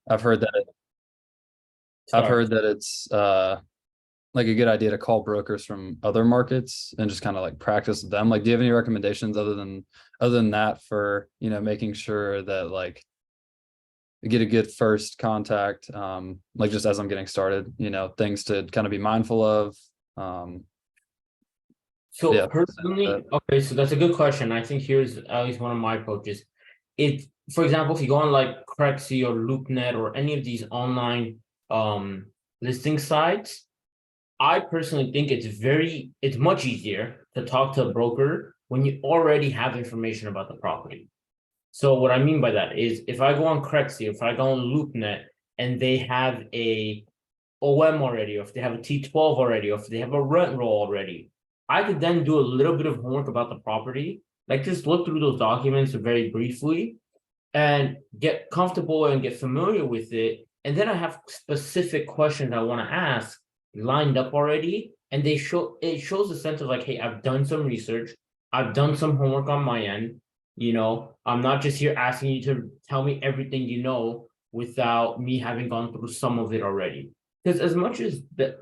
I've heard that I've Sorry. heard that it's like a good idea to call brokers from other markets and just kind of like practice with them. Like, do you have any recommendations other than that for, making sure that like get a good first contact, like just as I'm getting started, things to kind of be mindful of. Um, So yeah, things like that. personally, okay, so that's a good question. I think here's at least one of my approaches. It, for example, if you go on like Craigslist or LoopNet or any of these online um listing sites, I personally think it's much easier to talk to a broker when you already have information about the property. So what I mean by that is if I go on Craigslist, if I go on LoopNet and they have a OM already, or if they have a T12 already, or if they have a rent roll already, I could then do a little bit of homework about the property, like just look through those documents very briefly and get comfortable and get familiar with it. And then I have specific questions I want to ask lined up already. And it shows a sense of like, hey, I've done some research, I've done some homework on my end. I'm not just here asking you to tell me everything you know without me having gone through some of it already. Because as much as the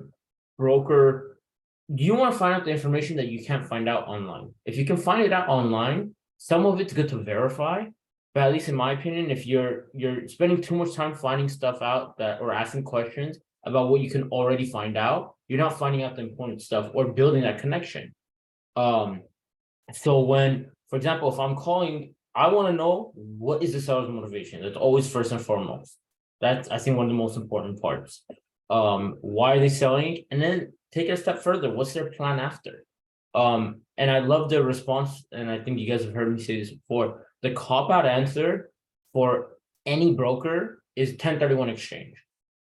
broker, you want to find out the information that you can't find out online. If you can find it out online, some of it's good to verify, but at least in my opinion, if you're spending too much time finding stuff out that or asking questions about what you can already find out, you're not finding out the important stuff or building that connection. Um, so when, for example, if I'm calling, I want to know what is the seller's motivation. That's always first and foremost. That's I think one of the most important parts. Why are they selling? And then take it a step further. What's their plan after? And I love the response, and I think you guys have heard me say this before. The cop-out answer for any broker is 1031 exchange.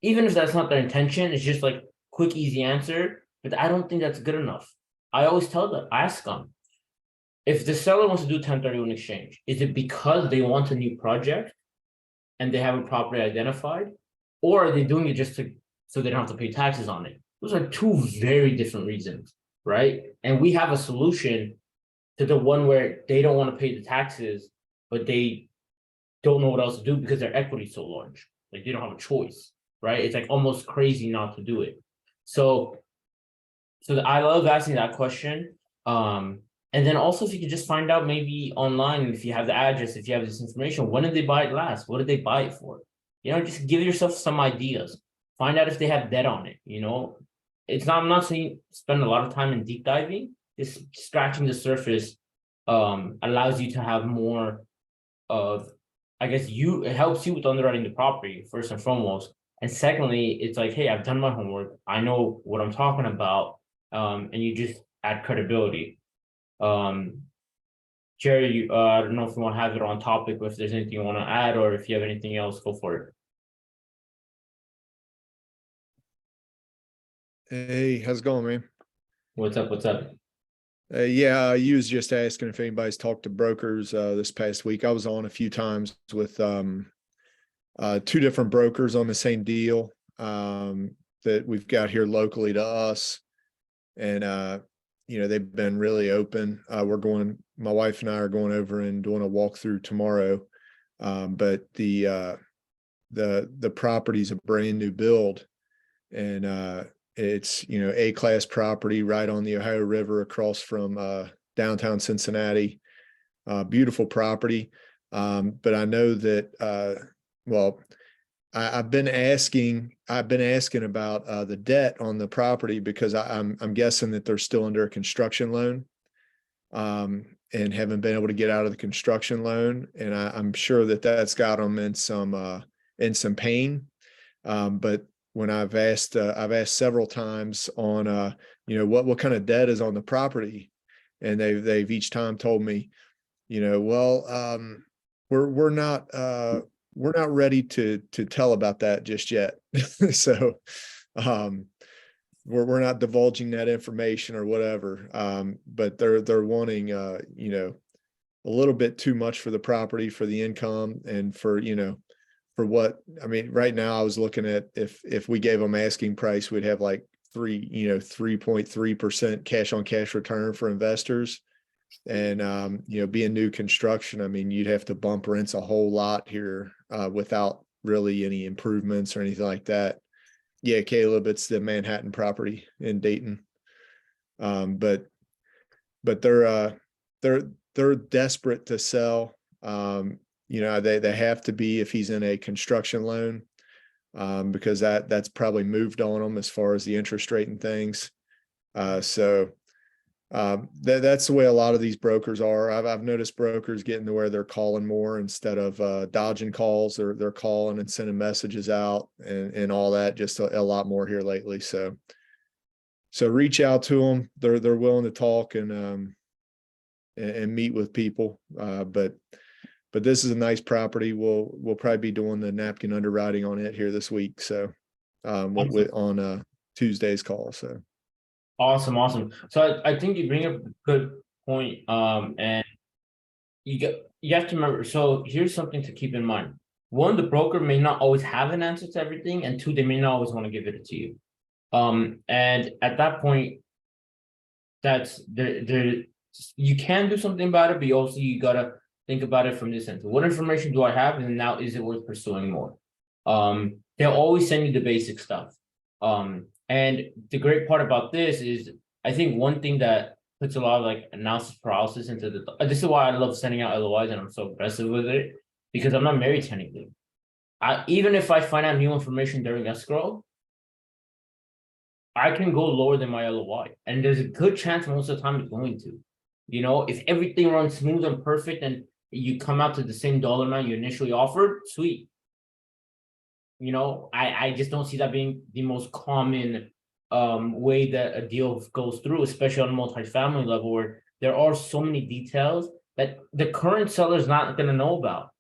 Even if that's not their intention, it's just like quick, easy answer. But I don't think that's good enough. I always tell them, ask them, if the seller wants to do 1031 exchange, is it because they want a new project and they have a property identified, or are they doing it just to so they don't have to pay taxes on it? Those are two very different reasons, right? And we have a solution to the one where they don't want to pay the taxes, but they don't know what else to do because their equity is so large. Like they don't have a choice, right? It's like almost crazy not to do it. So I love asking that question. And then also if you could just find out maybe online, if you have the address, if you have this information, when did they buy it last? What did they buy it for? Just give yourself some ideas. Find out if they have debt on it. I'm not saying spend a lot of time in deep diving. Just scratching the surface allows you to have more of, I guess it helps you with underwriting the property first and foremost. And secondly, it's like, hey, I've done my homework. I know what I'm talking about. And you just add credibility. Um, Jerry, I don't know if you want to have it on topic, or if there's anything you want to add, or if you have anything else, go for it. Hey, how's it going, man? What's up? What's up? Yeah, you was just asking if anybody's talked to brokers this past week. I was on a few times with two different brokers on the same deal that we've got here locally to us, and they've been really open. My wife and I are going over and doing a walkthrough tomorrow, but the property's a brand new build, and it's, A-class property right on the Ohio River across from downtown Cincinnati. Beautiful property. But I know that, I've been asking about the debt on the property because I'm guessing that they're still under a construction loan, and haven't been able to get out of the construction loan. And I'm sure that that's got them in some pain. But when I've asked several times on, what kind of debt is on the property, and they've each time told me, we're not ready to tell about that just yet. So, we're not divulging that information or whatever. But they're wanting, a little bit too much for the property, for the income, and for what, I mean, right now I was looking at if we gave them asking price, we'd have like 3.3% cash on cash return for investors. And, being new construction, I mean, you'd have to bump rents a whole lot here, without really any improvements or anything like that. Yeah, Caleb, it's the Manhattan property in Dayton. But they're desperate to sell. They have to be if he's in a construction loan, because that's probably moved on them as far as the interest rate and things. That's the way a lot of these brokers are. I've noticed brokers getting to where they're calling more instead of dodging calls. They're calling and sending messages out and all that, just a lot more here lately. So reach out to them. They're willing to talk and meet with people. But this is a nice property. We'll probably be doing the napkin underwriting on it here this week. So on Tuesday's call. So. Awesome. So I think you bring up a good point. And you have to remember. So here's something to keep in mind. One, the broker may not always have an answer to everything, and two, they may not always want to give it to you. And at that point, that's there. You can do something about it, but you gotta think about it from this end. What information do I have, and now is it worth pursuing more? They'll always send you the basic stuff. And the great part about this is, I think one thing that puts a lot of like analysis paralysis into this is why I love sending out LOIs and I'm so aggressive with it, because I'm not married to anything. Even if I find out new information during escrow, I can go lower than my LOI, and there's a good chance most of the time it's going to. If everything runs smooth and perfect and you come out to the same dollar amount you initially offered, sweet. I just don't see that being the most common way that a deal goes through, especially on a multifamily level, where there are so many details that the current seller is not going to know about.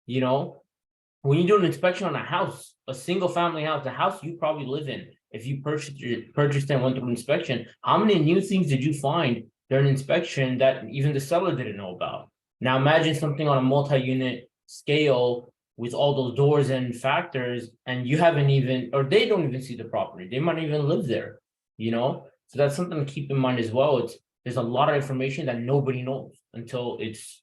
When you do an inspection on a house, a single family house, the house you probably live in, if you purchased and went through inspection, how many new things did you find during inspection that even the seller didn't know about? Now imagine something on a multi-unit scale with all those doors and factors, and you haven't even, or they don't even see the property. They might even live there, So that's something to keep in mind as well. There's a lot of information that nobody knows until it's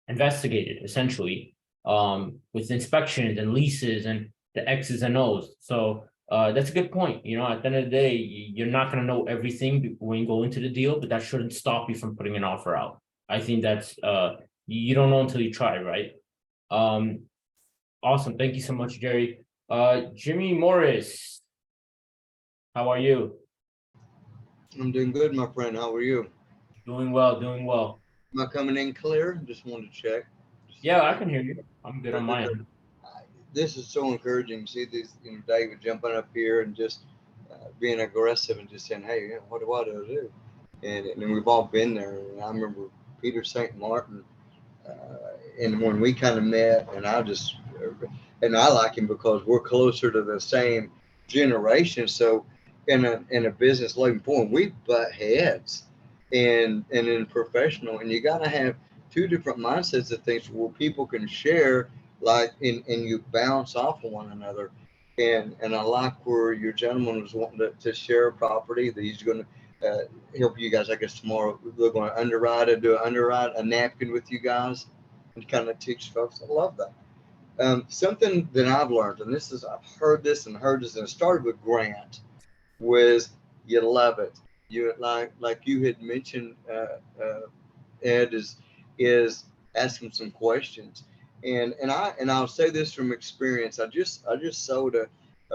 investigated, essentially, with inspections and leases and the X's and O's. So that's a good point. At the end of the day, you're not going to know everything when you go into the deal, but that shouldn't stop you from putting an offer out. I think that's you don't know until you try, right? Awesome. Thank you so much, Jerry. Jimmy Morris, how are you? I'm doing good, my friend. How are you? Doing well. Am I coming in clear? Just wanted to check. Yeah, I can hear you. I'm good on my end. This is so encouraging to see these, David jumping up here and just being aggressive and just saying, hey, what do I do? And we've all been there. And I remember Peter St. Martin, and when we kind of met, and I like him because we're closer to the same generation. So in a business looking forward, we butt heads and in professional, and you got to have two different mindsets of things where people can share, like, and you bounce off of one another. And I like where your gentleman was wanting to share a property that he's going to help you guys. I guess tomorrow we're going to do an underwrite a napkin with you guys and kind of teach folks. I love that. Something that I've learned, and I've heard this, and it started with Grant, was you love it. You like you had mentioned, Ed, is asking some questions. And I'll say this from experience. I just sold a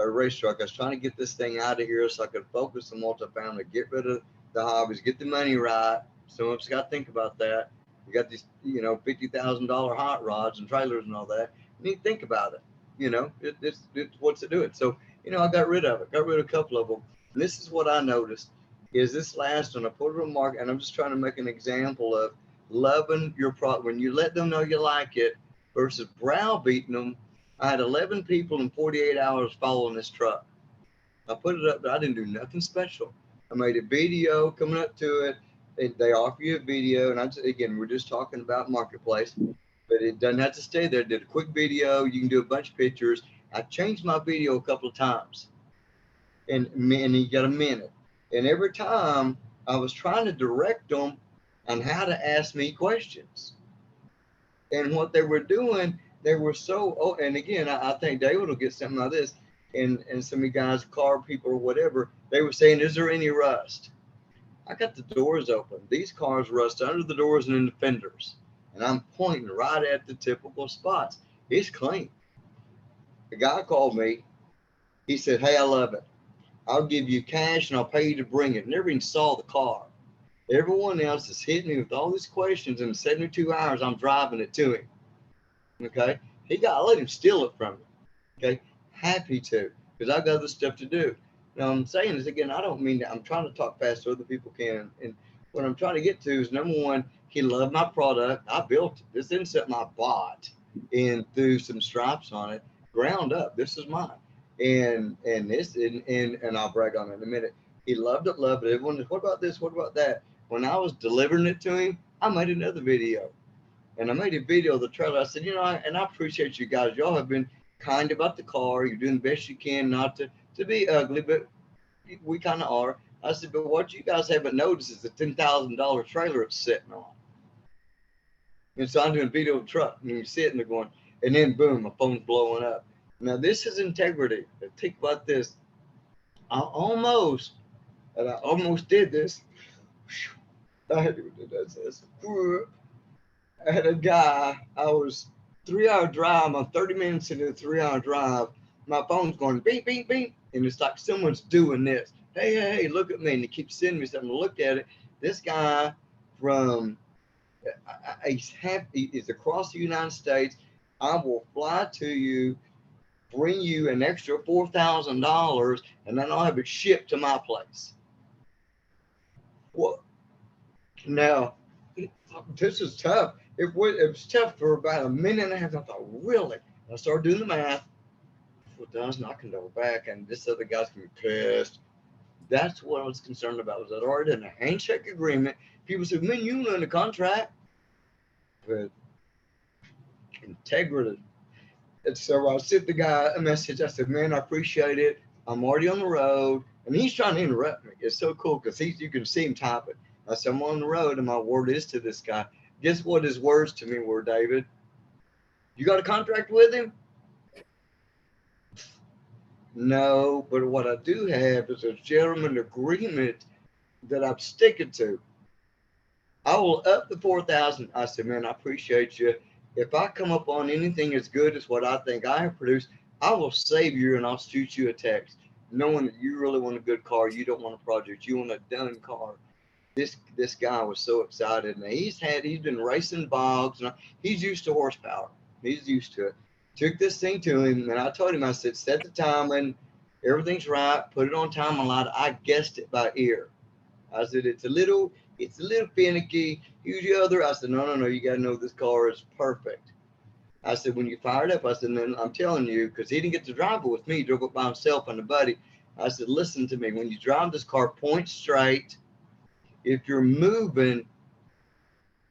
race truck. I was trying to get this thing out of here so I could focus on multifamily, get rid of the hobbies, get the money right. Some of us got to think about that. You got these, $50,000 hot rods and trailers and all that. You need to think about it. It's what's it doing. So, I got rid of a couple of them. And this is what I noticed is this last one, I put it on market, and I'm just trying to make an example of loving your product when you let them know you like it versus browbeating them. I had 11 people in 48 hours following this truck. I put it up, but I didn't do nothing special. I made a video coming up to it. They offer you a video, and again, we're just talking about marketplace, but it doesn't have to stay there. Did a quick video. You can do a bunch of pictures. I changed my video a couple of times, and you got a minute. And every time I was trying to direct them on how to ask me questions. And what they were doing, they were so, oh, and again, I think David will get something out of this. And some of you guys, car people or whatever, they were saying, is there any rust? I got the doors open. These cars rust under the doors and in the fenders. And I'm pointing right at the typical spots. It's clean. The guy called me. He said, hey, I love it. I'll give you cash and I'll pay you to bring it. Never even saw the car. Everyone else is hitting me with all these questions. In 72 hours, I'm driving it to him. Okay. I let him steal it from me. Okay. Happy to, because I've got other stuff to do. Now I'm saying this again, I don't mean that I'm trying to talk fast so other people can. And what I'm trying to get to is, number one, he loved my product. I built it. This isn't something I bought and threw some stripes on it. Ground up. This is mine. And I'll brag on it in a minute. He loved it. Everyone, what about this? What about that? When I was delivering it to him, I made another video. And I made a video of the trailer. I said, and I appreciate you guys. Y'all have been kind about the car. You're doing the best you can not to be ugly, but we kind of are. I said, but what you guys haven't noticed is the $10,000 trailer it's sitting on. And so I'm doing a video of the truck, and you're sitting there going, and then boom, my phone's blowing up. Now this is integrity. Think about this. I almost did this. I had to do this. I had a guy, I was 3-hour drive, I'm 30 minutes into a 3-hour drive. My phone's going beep, beep, beep. And it's like someone's doing this. Hey, look at me. And they keep sending me something to look at it. This guy he's across the United States. I will fly to you, bring you an extra $4,000, and then I'll have it shipped to my place. Well, now, this is tough. It was tough for about a minute and a half. I thought, really? I started doing the math. 4,000, I can go back, and this other guy's gonna be pissed. That's what I was concerned about. Was I'd already done a handshake agreement. People said, man, you know the contract. But integrity. And so I sent the guy a message. I said, man, I appreciate it. I'm already on the road. And he's trying to interrupt me. It's so cool because you can see him typing. I said, I'm on the road, and my word is to this guy. Guess what his words to me were, David? You got a contract with him? No, but what I do have is a gentleman agreement that I'm sticking to. I will up the 4,000. I said, man, I appreciate you. If I come up on anything as good as what I think I have produced, I will save you and I'll shoot you a text, knowing that you really want a good car. You don't want a project. You want a done car. This guy was so excited. And he's been racing bogs, and he's used to horsepower. He's used to it. Took this thing to him, and I told him, I said, set the time and everything's right. Put it on time and light. I guessed it by ear. I said, it's a little finicky. Use the other. I said, no. You got to know this car is perfect. I said, when you fire it up, I said, then I'm telling you, because he didn't get to drive it with me. He drove it by himself and a buddy. I said, listen to me. When you drive this car, point straight. If you're moving,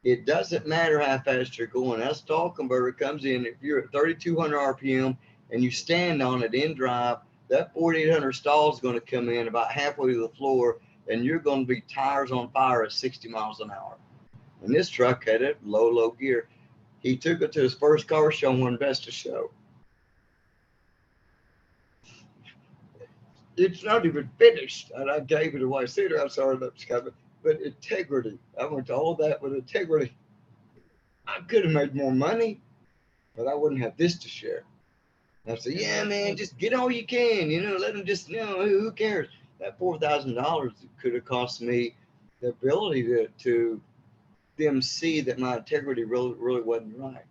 it doesn't matter how fast you're going. That stall converter comes in. If you're at 3,200 RPM and you stand on it in drive, that 4,800 stall is going to come in about halfway to the floor, and you're going to be tires on fire at 60 miles an hour. And this truck had it low gear. He took it to his first car show on Vesta show. It's not even finished, and I gave it away. See, I'm sorry, that's coming. But integrity. I went to all that with integrity. I could have made more money, but I wouldn't have this to share. And I said, yeah, man, just get all you can, let them just, who cares? That $4,000 could have cost me the ability to them see that my integrity really wasn't right,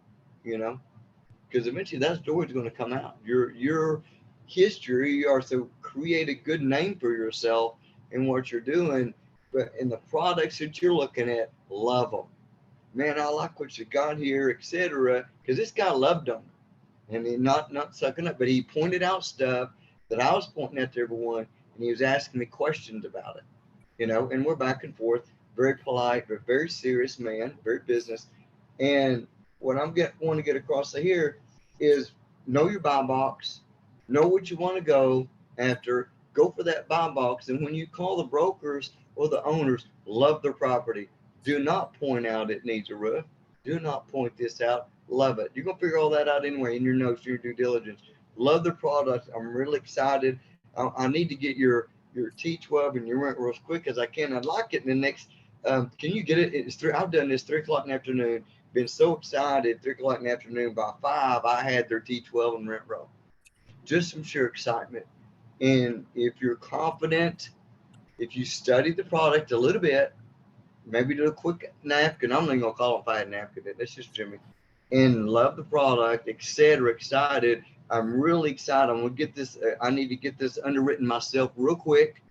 because eventually that story is going to come out. Your history, you are to create a good name for yourself in what you're doing. But in the products that you're looking at, love them. Man, I like what you got here, etc. Because this guy loved them. And he not sucking up, but he pointed out stuff that I was pointing out to everyone, and he was asking me questions about it. And we're back and forth, very polite, but very serious man, very business. And what I'm want to get across here is know your buy box, know what you want to go after, go for that buy box. And when you call the brokers or the owners, love their property. Do not point out it needs a roof. Do not point this out. love it. You're gonna figure all that out anyway in your notes, your due diligence. Love the product. I'm really excited. I need to get your T12 and your rent real as quick as I can. I'd like it in the next. Can you get it? It's three. I've done this 3 o'clock in the afternoon. Been so excited. 3 o'clock in the afternoon. By 5, I had their T12 and rent roll. Just from sheer excitement. And if you're confident, if you study the product a little bit, maybe do a quick napkin. I'm not even gonna call it a napkin. That's just Jimmy. And love the product, etc. Excited. I'm really excited. I'm gonna get this. I need to get this underwritten myself real quick,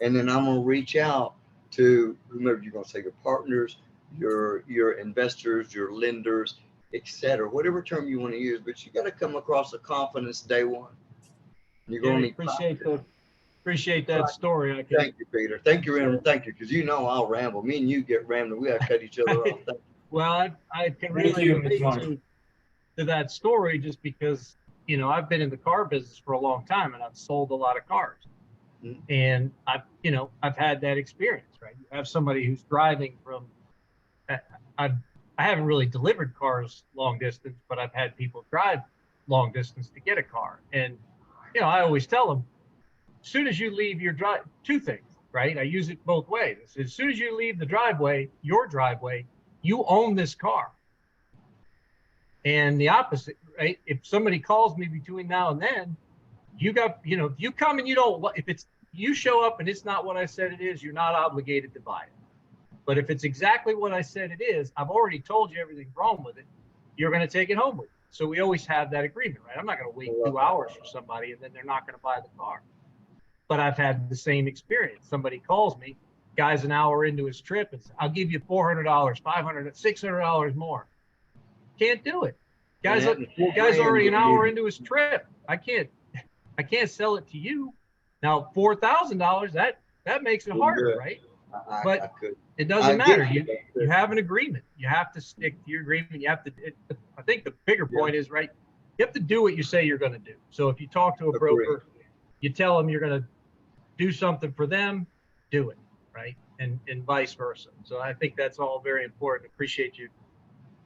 and then I'm gonna reach out to whomever you're gonna say, your partners, your investors, your lenders, etc. Whatever term you want to use, but you got to come across a confidence day one. You're Yeah, gonna I need appreciate that story. I can, Thank you, Peter. Thank you, Aaron. Thank you, because you know I'll ramble. Me and you get rambling. We gotta cut each other off. Thank well, I can Thank really you, relate Mr. to that story just because, you know, I've been in the car business for a long time and I've sold a lot of cars. Mhm. And I've had that experience, right? You have somebody who's driving from, I haven't really delivered cars long distance, but I've had people drive long distance to get a car. And, you know, I always tell them, as soon as you leave your drive, two things, right? I use it both ways. As soon as you leave the driveway, your driveway, you own this car. And the opposite, right? If somebody calls me between now and then, you got, you know, if you come and you don't, if it's, you show up and it's not what I said it is, you're not obligated to buy it. But if it's exactly what I said it is, I've already told you everything's wrong with it. You're going to take it home with you. So we always have that agreement, right? I'm not going to wait 2 hours for somebody and then they're not going to buy the car. But I've had the same experience. Somebody calls me, guy's an hour into his trip, and says, I'll give you $400, $500, $600 more. Can't do it. Guy's already an hour into his trip. I can't sell it to you. Now $4,000, that makes it harder, right? But it doesn't matter. You have an agreement. You have to stick to your agreement. You have to. I think the bigger point is, right, you have to do what you say you're going to do. So if you talk to a broker, you tell them you're going to do something for them, do it, right? And vice versa. So I think that's all very important. Appreciate you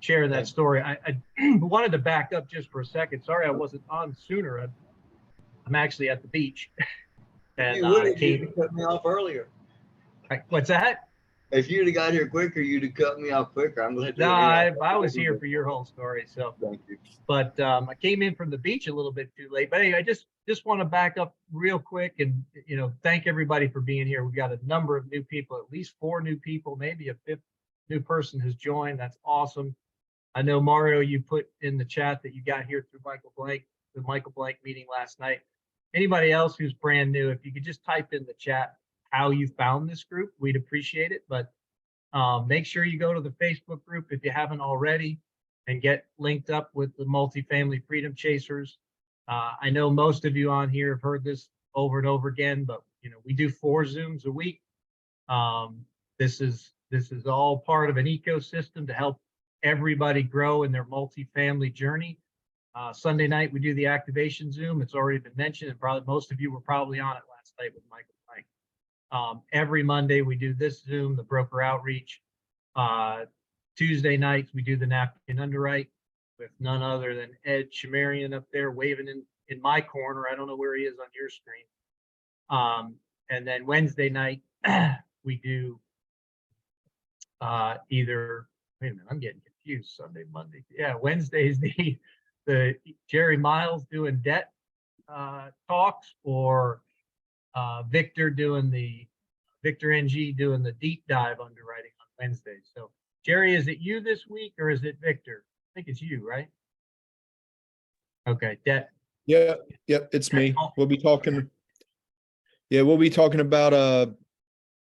sharing that story. I wanted to back up just for a second. Sorry I wasn't on sooner. I'm actually at the beach. And you cut me off earlier. What's that? If you'd have got here quicker, you'd have cut me off quicker. I'm glad. No, I was here for your whole story. So thank you. But I came in from the beach a little bit too late. But anyway, I just want to back up real quick and, you know, thank everybody for being here. We've got a number of new people, at least 4 new people, maybe a 5th new person has joined. That's awesome. I know, Mario, you put in the chat that you got here through the Michael Blank meeting last night. Anybody else who's brand new, if you could just type in the chat how you found this group, we'd appreciate it. But make sure you go to the Facebook group if you haven't already and get linked up with the Multifamily Freedom Chasers. I know most of you on here have heard this over and over again, but you know, we do 4 Zooms a week. This is all part of an ecosystem to help everybody grow in their multifamily journey. Sunday night we do the activation Zoom. It's already been mentioned, and probably most of you were probably on it last night with Michael Blank. Every Monday we do this Zoom, the broker outreach. Tuesday nights we do the Napkin Underwrite with none other than Ed Shamirian up there waving in my corner. I don't know where he is on your screen. And then Wednesday night we do either, wait a minute, I'm getting confused. Sunday, Monday. Yeah, Wednesday is the Jerry Miles doing debt talks, or Victor NG doing the deep dive underwriting on Wednesdays. So Jerry, is it you this week or is it Victor? I think it's you, right? Okay, debt. Yeah, yep, it's me. We'll be talking. Yeah, we'll be talking about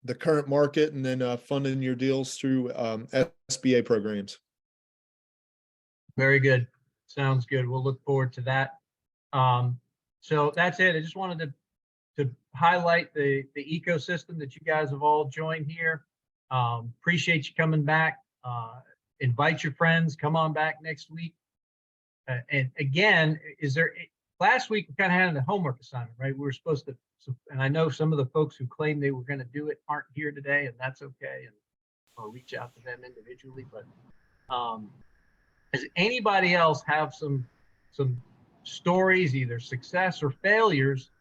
the current market and then funding your deals through SBA programs. Very good. Sounds good. We'll look forward to that. So that's it. I just wanted to highlight the ecosystem that you guys have all joined here. Appreciate you coming back. Invite your friends. Come on back next week. And again, last week we kind of had a homework assignment, right? We were supposed to, and I know some of the folks who claimed they were going to do it aren't here today, and that's okay. And I'll reach out to them individually, but Does anybody else have some stories, either success or failures,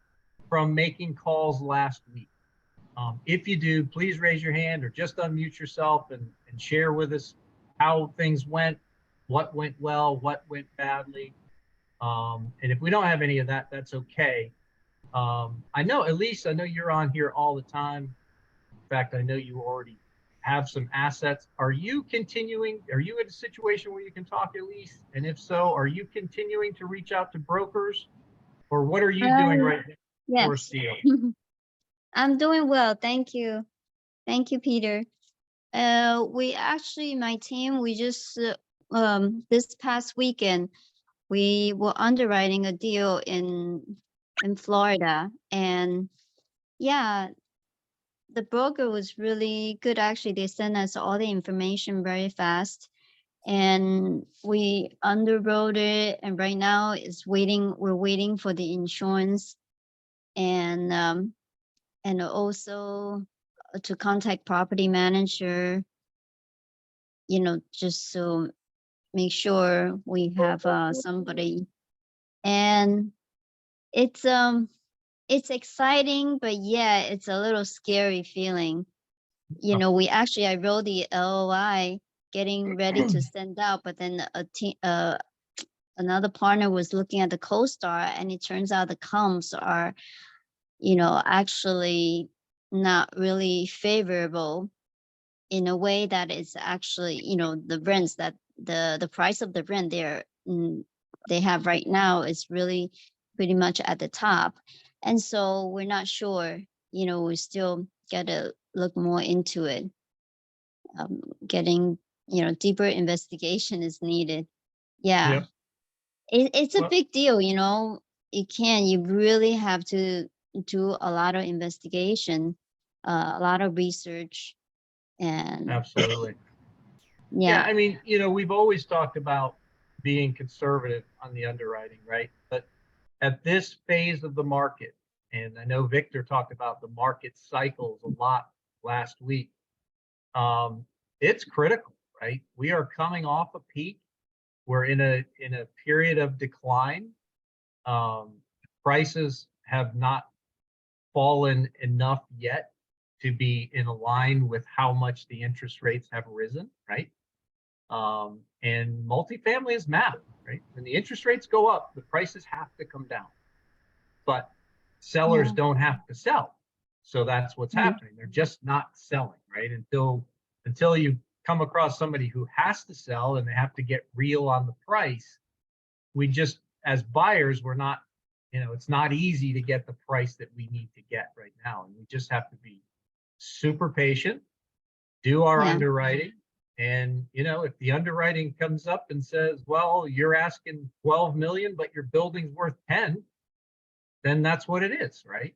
from making calls last week? If you do, please raise your hand or just unmute yourself and share with us how things went, what went well, what went badly. And if we don't have any of that, that's okay. I know, Elise, I know you're on here all the time. In fact, I know you already have some assets. Are you continuing? Are you in a situation where you can talk, Elise? And if so, are you continuing to reach out to brokers, or what are you doing right now for Yes. steel? I'm doing well. Thank you. Thank you, Peter. We actually, my team, we just, this past weekend, we were underwriting a deal in Florida, and yeah, the broker was really good. Actually, they sent us all the information very fast, and we underwrote it, and right now it's waiting. We're waiting for the insurance, and also to contact property manager, just to make sure we have somebody. And it's exciting, but yeah, it's a little scary feeling. I wrote the LOI getting ready to send out, but then another partner was looking at the CoStar, and it turns out the comps are, actually not really favorable, in a way that it's actually, the rents that the price of the rent they have right now is really pretty much at the top. And so we're not sure, we still gotta look more into it. Getting, deeper investigation is needed. Yeah. Yep. It's a Well- big deal, you really have to do a lot of investigation, a lot of research, and Absolutely. yeah. I mean, we've always talked about being conservative on the underwriting, right? But at this phase of the market, and I know Victor talked about the market cycles a lot last week, it's critical, right? We are coming off a peak. We're in a period of decline. Prices have not fallen enough yet to be in line with how much the interest rates have risen, right? And multifamily is math, right? When the interest rates go up, the prices have to come down. But sellers Yeah. don't have to sell. So that's what's Mhm. happening. They're just not selling, right? Until you come across somebody who has to sell and they have to get real on the price, we just, as buyers, we're not, it's not easy to get the price that we need to get right now. And we just have to be super patient, do our Yeah. underwriting. And, if the underwriting comes up and says, well, you're asking 12 million, but your building's worth 10, then that's what it is, right?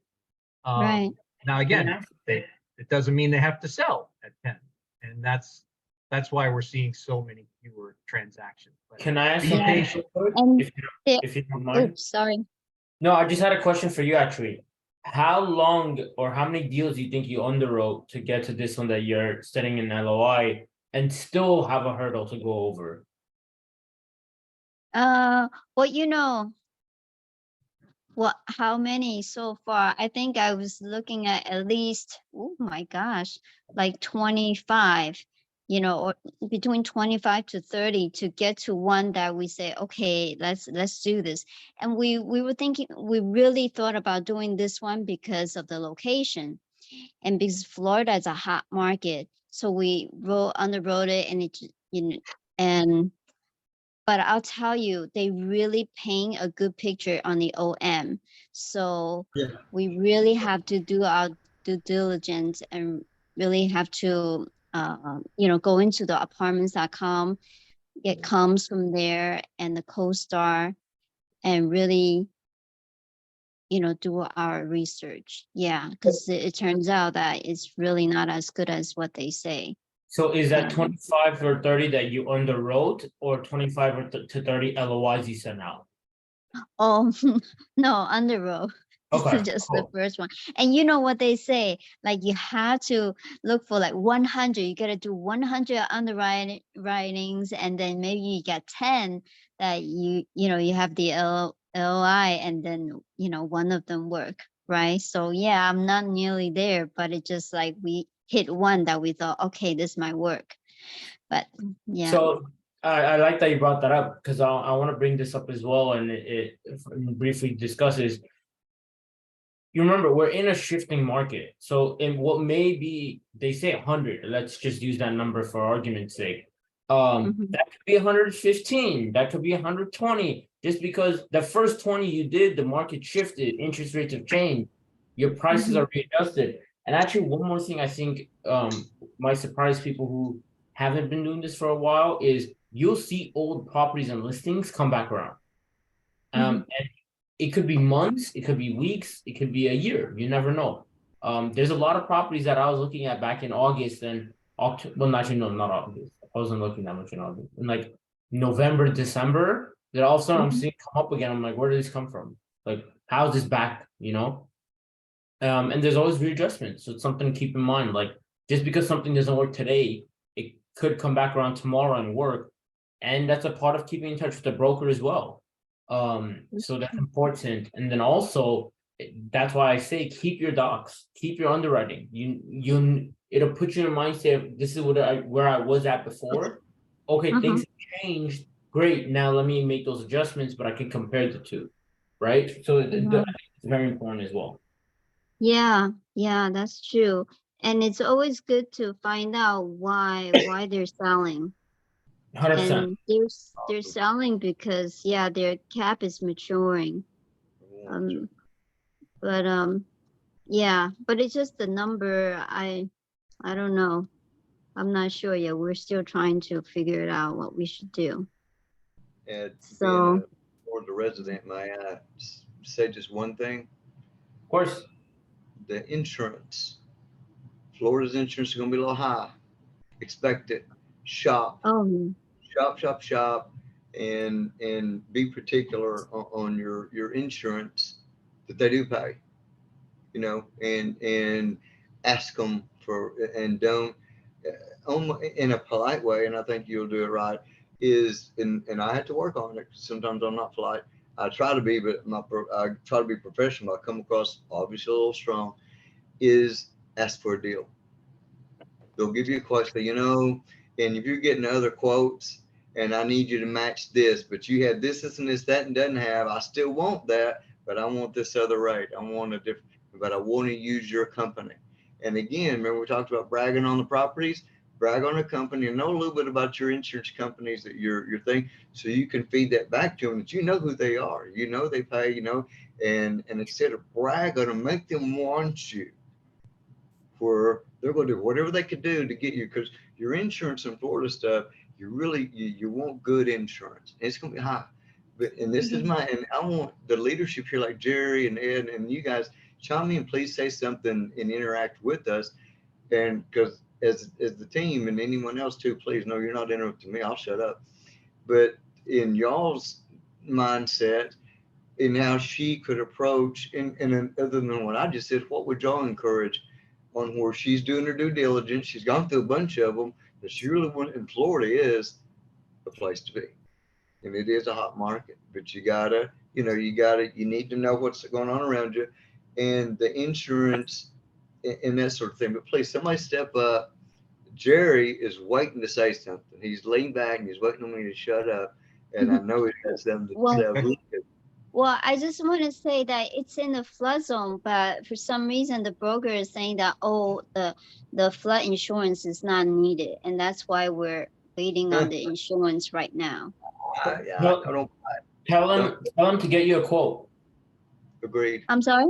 Right. Now, again, it doesn't mean they have to sell at 10. And that's why we're seeing so many fewer transactions. But Can I ask be something? patient. And If you don't mind? oops, sorry. No, I just had a question for you actually. How long or how many deals do you think you underwrote to get to this one that you're setting in LOI and still have a hurdle to go over? Well, how many so far? I think I was looking at least, oh my gosh, like 25, or between 25 to 30 to get to one that we say, okay, let's do this. And we were thinking, we really thought about doing this one because of the location, and because Florida is a hot market. So we underwrote it, and but I'll tell you, they really paint a good picture on the OM. So we really have to do our due diligence and really have to, go into the apartments.com, get comps from there and the CoStar, and really, do our research. Yeah, because it turns out that it's really not as good as what they say. So is that Yeah. 25 or 30 that you underwrote or 25 to 30 LOIs you sent out? Oh, no, underwrote. Okay, Just the cool. first one. And you know what they say, like you have to look for like 100. You got to do 100 underwritings, and then maybe you get 10 that you have the LOI, and then one of them work, right? So yeah, I'm not nearly there, but it just like we hit one that we thought, okay, this might work. But yeah. So I like that you brought that up, because I want to bring this up as well, and it briefly discuss is, you remember we're in a shifting market. So in what may be, they say 100, let's just use that number for argument's sake. Mhm. That could be 115, that could be 120, just because the first 20 you did, the market shifted, interest rates have changed, your prices are readjusted. And actually, one more thing I think might surprise people who haven't been doing this for a while is you'll see old properties and listings come back around. And it could be months, it could be weeks, it could be a year. You never know. There's a lot of properties that I was looking at back in August and October. Well, actually, no, not August. I wasn't looking that much in August. In like November, December, that all of a sudden I'm seeing come up again. I'm like, where did this come from? Like, how's this back? And there's always readjustments. So it's something to keep in mind. Like, just because something doesn't work today, it could come back around tomorrow and work. And that's a part of keeping in touch with the broker as well. So that's important. And then also, that's why I say keep your docs, keep your underwriting. It'll put you in a mindset of, this is where I was at before. Okay, things have changed. Great. Now let me make those adjustments, but I can compare the two, right? So I think it's very important as well. Yeah, that's true. And it's always good to find out why they're selling. 100%. And they're selling because their cap is maturing. But it's just the number. I don't know. I'm not sure yet. We're still trying to figure it out what we should do. And So being a Florida resident, may I say just one thing? Of course. The insurance. Florida's insurance is going to be a little high. Expect it. Shop, and be particular on your insurance that they do pay. And ask them for, and don't in a polite way. And I think you'll do it right. And I have to work on it. Sometimes I'm not polite. I try to be, but I try to be professional. I come across obviously a little strong. Is ask for a deal. They'll give you a quote, and if you're getting other quotes and I need you to match this, but you have this, and this, that, and doesn't have, I still want that, but I want this other rate. I want a different, but I want to use your company. And again, remember we talked about bragging on the properties, brag on a company and know a little bit about your insurance companies that your thing, so you can feed that back to them, that who they are, they pay, and instead of brag on them, make them want you. Where they're going to do whatever they could do to get you, because your insurance in Florida stuff, you want good insurance. It's going to be high. And this is and I want the leadership here, like Jerry and Ed and you guys, chime in, please say something and interact with us. And because as the team and anyone else too, please, no, you're not interrupting me, I'll shut up. But in y'all's mindset, and how she could approach, and other than what I just said, what would y'all encourage on where she's doing her due diligence? She's gone through a bunch of them, but she really went, and Florida is a place to be. And it is a hot market, but you need to know what's going on around you and the insurance and that sort of thing. But please, somebody step up. Jerry is waiting to say something. He's leaned back and he's waiting on me to shut up. And I know he has something to say. Well, I just want to say that it's in the flood zone, but for some reason the broker is saying that, the flood insurance is not needed, and that's why we're waiting on the insurance right now. Tell them to get you a quote. Agreed. I'm sorry?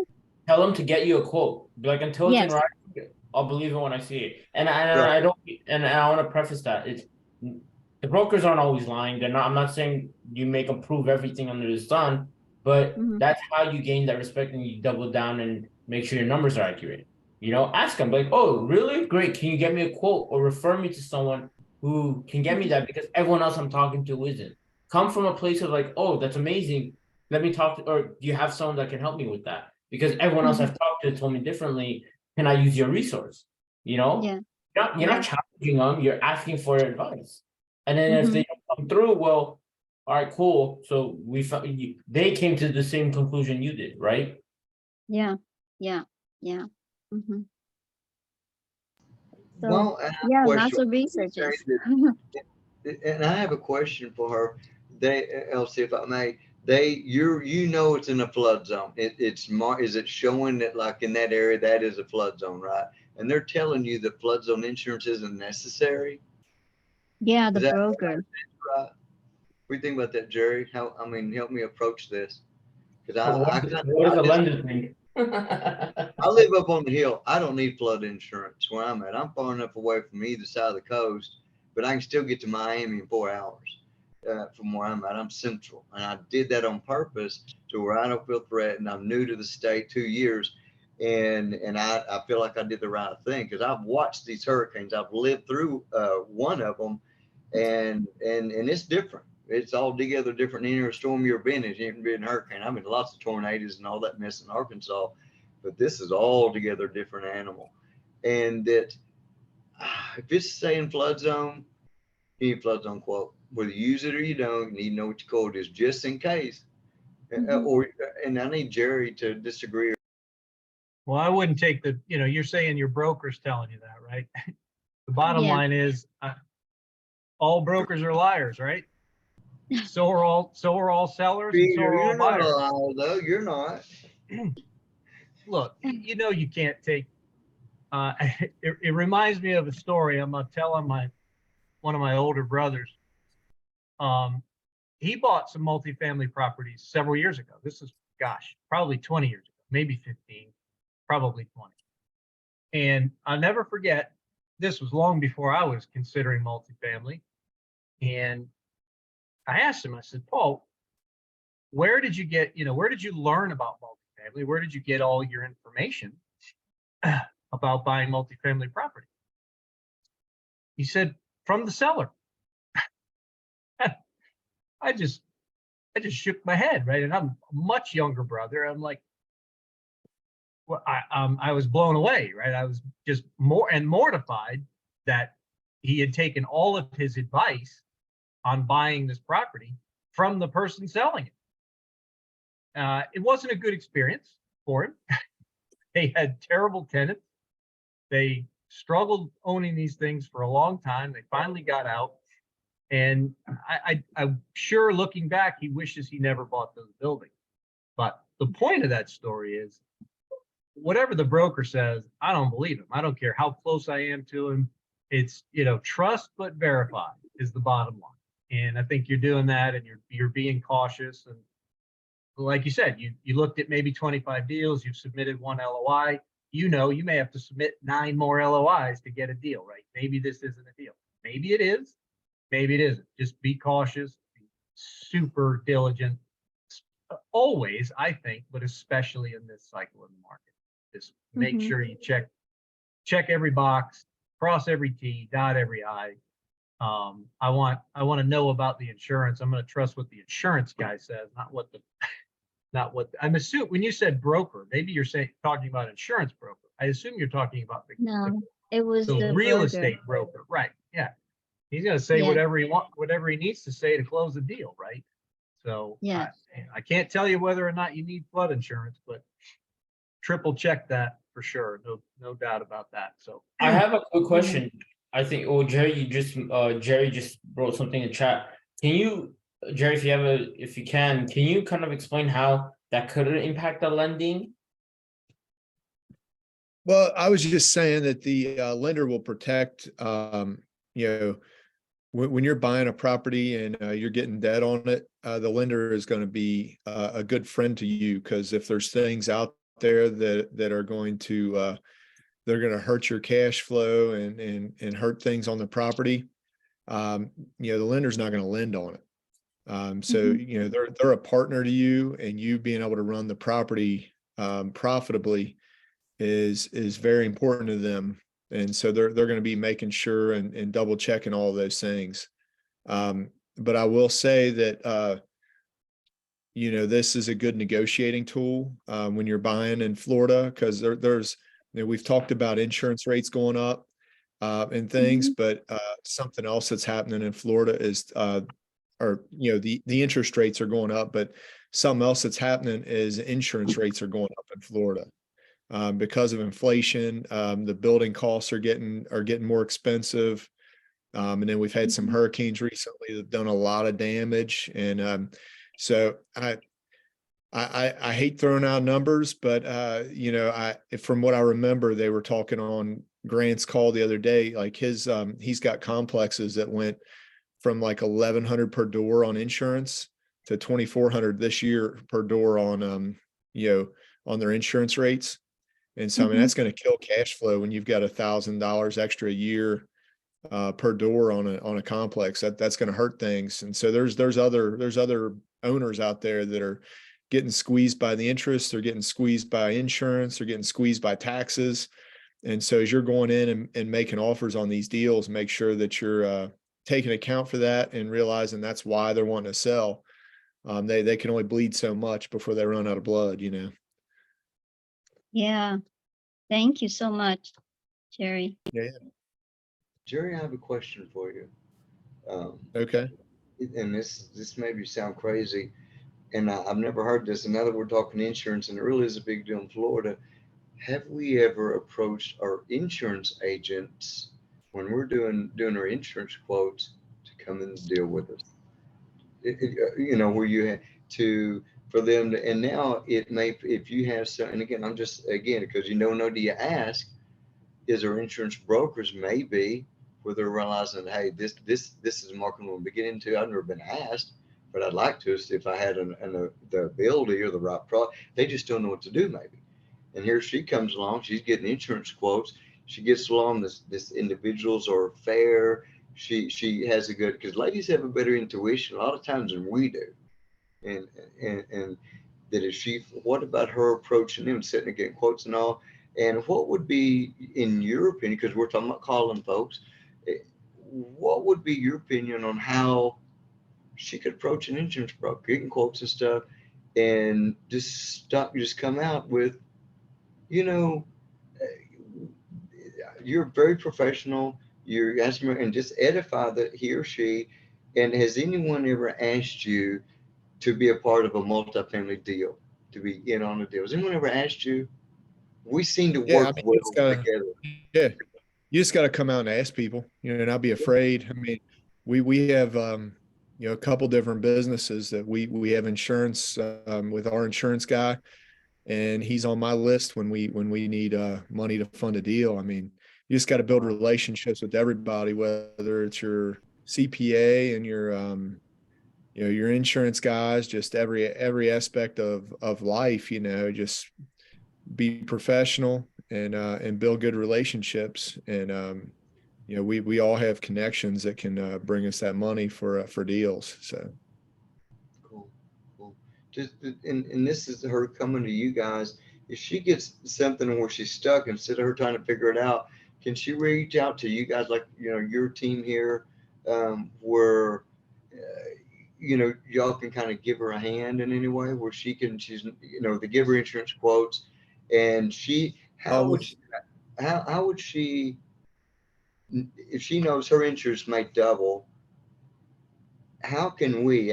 Tell them to get you a quote. Be like, until it's in writing, I'll believe it when I see it. And I want to preface that the brokers aren't always lying. I'm not saying you make them prove everything under the sun. But that's how you gain that respect, and you double down and make sure your numbers are accurate. Ask them like, oh, really? Great. Can you get me a quote or refer me to someone who can get me that, because everyone else I'm talking to isn't. Come from a place of like, oh, that's amazing. Let me talk or do you have someone that can help me with that? because everyone else I've talked to told me differently. Can I use your resource? You know, Yeah. you're not challenging them, you're asking for advice. And then if they don't come through, well, all right, cool. So they came to the same conclusion you did, right? Yeah. Mhm. So, Well, and I have a yeah, lots question. of researches. And I have a question for her. Elsie, if I may, you know it's in a flood zone. Is it showing that like in that area that is a flood zone, right? And they're telling you that flood zone insurance isn't necessary. Yeah, the Is that broker. right? What do you think about that, Jerry? I mean, help me approach this. Because What does the lender think? I live up on the hill. I don't need flood insurance where I'm at. I'm far enough away from either side of the coast, but I can still get to Miami in 4 hours from where I'm at. I'm central, and I did that on purpose to where I don't feel threatened. I'm new to the state, 2 years, and I feel like I did the right thing because I've watched these hurricanes. I've lived through one of them, and it's different. It's altogether different. Any storm you've been in, you've been in a hurricane. I've been lots of tornadoes and all that mess in Arkansas, but this is altogether different animal. And that if it's saying flood zone, you need flood zone quote. Whether you use it or you don't, you need to know what your code is just in case. And I need Jerry to disagree. Well, I wouldn't take you're saying your broker's telling you that, right? The bottom Yeah. line is all brokers are liars, right? So are all sellers, and so are all You're not buyers. allowed, though. You're not. Look, you can't take. It reminds me of a story I'm gonna tell on one of my older brothers. He bought some multifamily properties several years ago. This is, gosh, probably 20 years ago, maybe 15, probably 20. And I'll never forget, this was long before I was considering multifamily. And I asked him, I said, Paul, where did you learn about multifamily? Where did you get all your information about buying multifamily property? He said, from the seller. I just shook my head, right? And I'm a much younger brother. I'm like, well, I was blown away, right? I was just mortified that he had taken all of his advice on buying this property from the person selling it. It wasn't a good experience for him. They had terrible tenants. They struggled owning these things for a long time. They finally got out. And I'm sure looking back, he wishes he never bought those buildings. But the point of that story is, whatever the broker says, I don't believe him. I don't care how close I am to him. It's, trust but verify is the bottom line. And I think you're doing that, and you're being cautious. And like you said, you looked at maybe 25 deals, you've submitted 1 LOI. You may have to submit 9 more LOIs to get a deal, right? Maybe this isn't a deal. Maybe it is. Maybe it isn't. Just be cautious, be super diligent. Always, I think, but especially in this cycle in the market. Just make sure you check every box, cross every T, dot every I. I want to know about the insurance. I'm going to trust what the insurance guy says, not what I'm assuming. When you said broker, maybe you're talking about insurance broker. I assume you're talking about It was the real broker. estate broker, right? Yeah. He's going to say whatever he needs to say to close the deal, right? So I can't tell you whether or not you need flood insurance, but triple check that for sure. No doubt about that. So I have a quick question. I think, Jerry just wrote something in chat. Can you, Jerry, if you can you kind of explain how that could impact the lending? Well, I was just saying that the lender will protect, when you're buying a property and you're getting debt on it, the lender is going to be a good friend to you, because if there's things out there that are going to they're going to hurt your cash flow and hurt things on the property, the lender's not going to lend on it. So they're a partner to you, and you being able to run the property profitably is very important to them. And so they're going to be making sure and double checking all those things. But I will say that this is a good negotiating tool when you're buying in Florida, because there's, we've talked about insurance rates going up and things, but something else that's happening in Florida is, the interest rates are going up, but something else that's happening is insurance rates are going up in Florida. Because of inflation, the building costs are getting more expensive. And then we've had some hurricanes recently that have done a lot of damage. And so I hate throwing out numbers, but from what I remember, they were talking on Grant's call the other day, like he's got complexes that went from like 1,100 per door on insurance to 2,400 this year per door on on their insurance rates. And so I mean that's going to kill cash flow when you've got $1,000 extra a year per door on a complex. That's going to hurt things. And so there's other owners out there that are getting squeezed by the interest, they're getting squeezed by insurance, they're getting squeezed by taxes. And so as you're going in and making offers on these deals, make sure that you're taking account for that and realizing that's why they're wanting to sell. They can only bleed so much before they run out of blood, Yeah. Thank you so much, Jerry. Yeah. Jerry, I have a question for you. Okay. And this maybe sound crazy, and I've never heard this. And now that we're talking insurance, and it really is a big deal in Florida, have we ever approached our insurance agents when we're doing our insurance quotes to come and deal with us? Where you have to, for them to, and now it may, if you have some, and again, I'm just, again, because you don't know, do you ask, is our insurance brokers maybe where they're realizing, hey, this is a market we'll be getting into. I've never been asked, but I'd like to see if I had the ability or the right product. They just don't know what to do maybe. And here she comes along, she's getting insurance quotes. She gets along, this individuals are fair. She has a good, because ladies have a better intuition a lot of times than we do. And that if what about her approaching them, sitting and getting quotes and all? And what would be, in your opinion, because we're talking about calling folks, what would be your opinion on how she could approach an insurance broker, getting quotes and stuff, and just come out with, you're very professional, you're asking her and just edify that he or she. And has anyone ever asked you to be a part of a multifamily deal, to be in on a deal? Has anyone ever asked you? We seem to work well together. Yeah, you just got to come out and ask people, and not be afraid. I mean, we have a couple different businesses that we have insurance with our insurance guy, and he's on my list when we need money to fund a deal. I mean, you just got to build relationships with everybody, whether it's your CPA and your insurance guys, just every aspect of life. Just be professional and build good relationships. And we all have connections that can bring us that money for deals. So cool. Just and this is her coming to you guys. If she gets something where she's stuck, instead of her trying to figure it out, can she reach out to you guys, like your team here, where y'all can kind of give her a hand in any way, where she's to give her insurance quotes, and how would she, if she knows her insurance may double, how can we